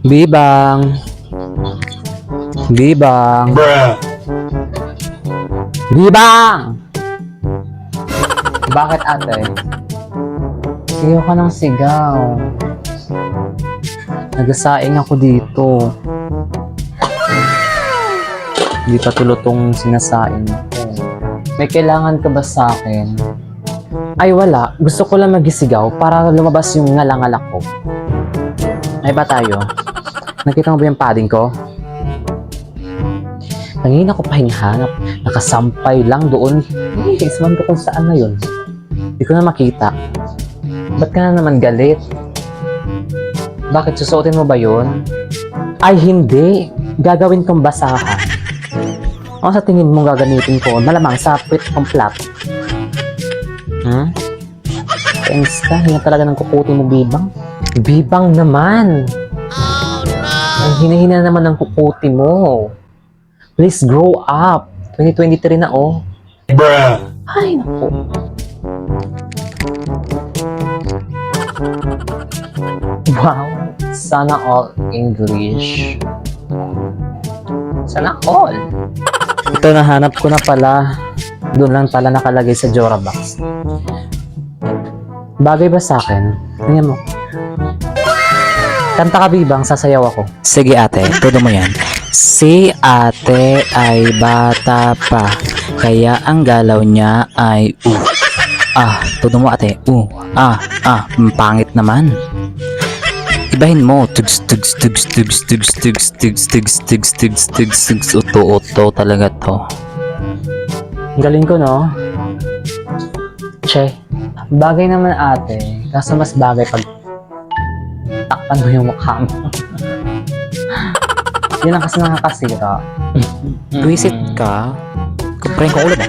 Bibang! Bibang! Bruh. Bibang! Bakit ate? Sigaw ka ng sigaw. Nagasaing ako dito. Hindi pa tulutong sinasaing ko. May kailangan ka ba sa akin? Ay wala, gusto ko lang magisigaw para lumabas yung ngalangalak ko. Ay ba tayo? Nakita mo ba yung padding ko? Kanina ko pa hinahanap, nakasampay lang doon. Isman ko kung saan na yun. Hindi ko na makita. Ba't ka na naman galit? Bakit susuotin mo ba yun? Ay hindi, gagawin kong basahan. Ano sa tingin mo gagamitin ko? Malamang sa pwit kong plat. Thanks ka, hinga talaga ng kukuti mo, Bibang. Bibang naman! Oh, no! Ang hinahina naman ng kukuti mo. Please grow up. 2023 na, oh. Bruh. Ay, naku. Wow. Sana all English. Sana all. Ito, nahanap ko na pala. Doon lang pala nakalagay sa Jora Box. Bagay ba sa akin? Tingnan mo. Kanta ka, Bibang, sasayaw ako. Sige ate, todo mo yan. Si ate ay bata pa, kaya ang galaw niya ay todo mo ate, pangit naman. Ibahin mo, tugs tugs tugs tugs tugs tugs tugs tugs tugs tugs tugs tugs uto talaga to. Galing ko, no? Che, bagay naman ate, kaso mas bagay pag takpan mo yung mukha mo. Yun ang kasi nakakasira. Visit ka? Kuprain ko ulo ba?